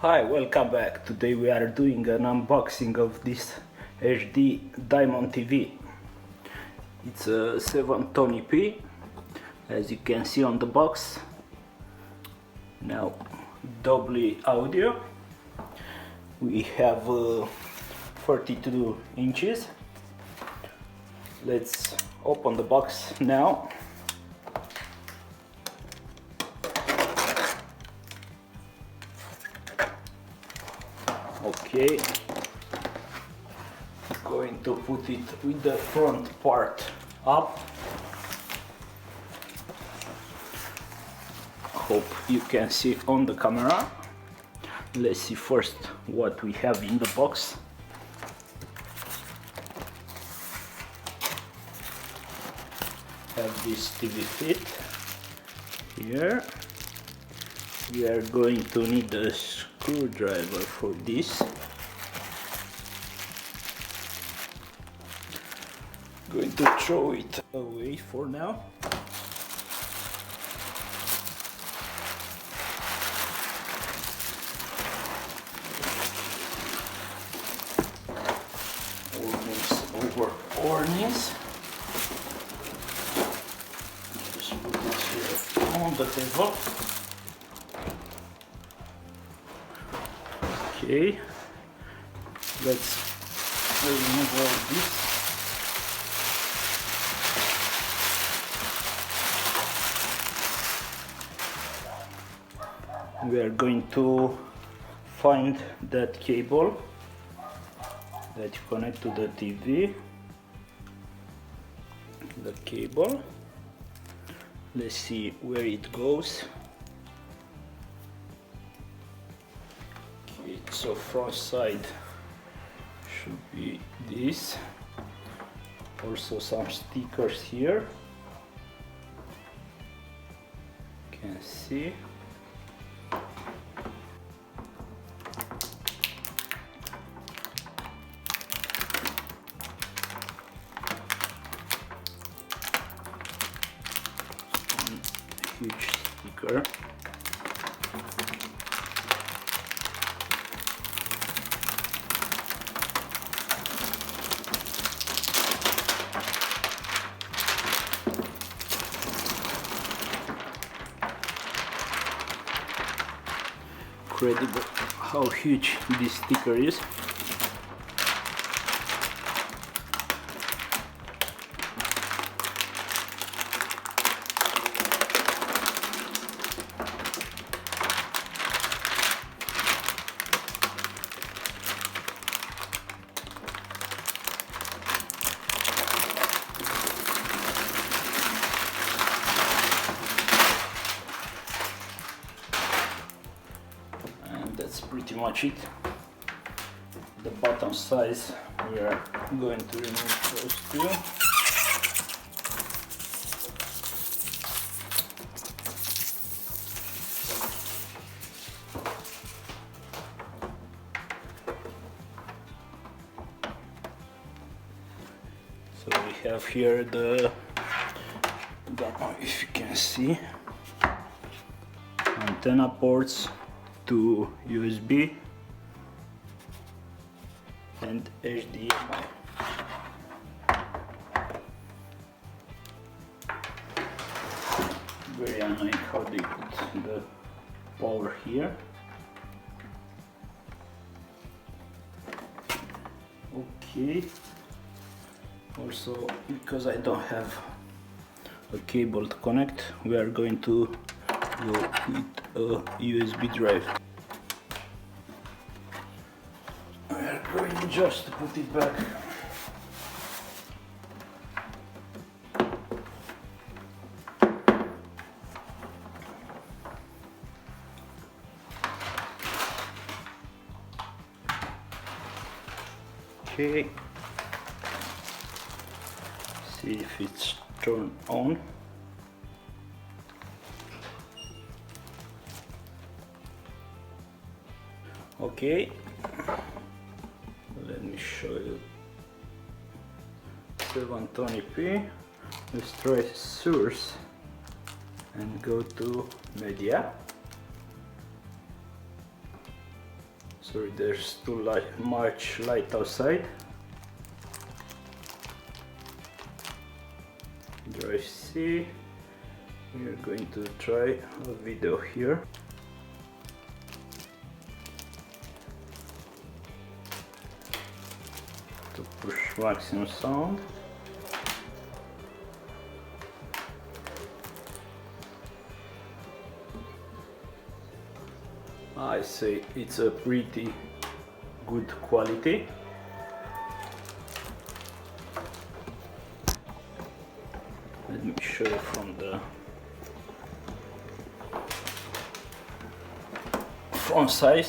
Hi, welcome back. Today we are doing an unboxing of this HD Diamant TV. It's a 720p, as you can see on the box. Now, Dolby audio. We have 42 inches. Let's open the box now. Okay, going to put it with the front part up. Hope you can see on the camera. Let's see first what we have in the box. Have this TV fit here. We are going to need a screwdriver for this. Going to throw it away for now. Over ornaments. Just put it here on the table. Okay, let's remove all this. We are going to find that cable that you connect to the TV. The cable. Let's see where it goes. Okay, so front side should be this. Also some stickers here. You can see. Huge sticker. Incredible how huge this sticker is. That's pretty much it. The bottom size, we are going to remove those two. So we have here the, don't know if you can see, antenna ports to USB and HDMI. Very annoying how they put the power here. Okay. Also, because I don't have a cable to connect, we are going to go with a USB drive. We are going just to put it back. Okay. See if it's turned on. Okay, let me show you. 720p. Let's try source and go to media. Sorry, there's too much light outside. Drive C. We are going to try a video here. To push maximum sound. I say it's a pretty good quality. Let me show you from the front side.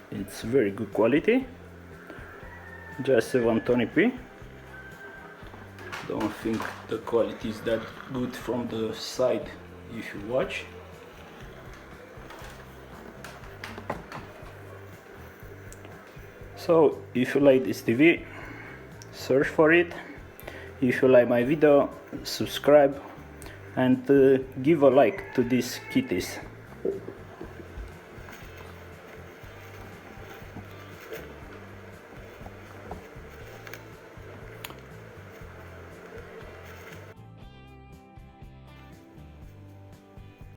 It's very good quality, just 720p. Don't think the quality is that good from the side if you watch. So if you like this TV, search for it. If you like my video, subscribe and give a like to these kitties.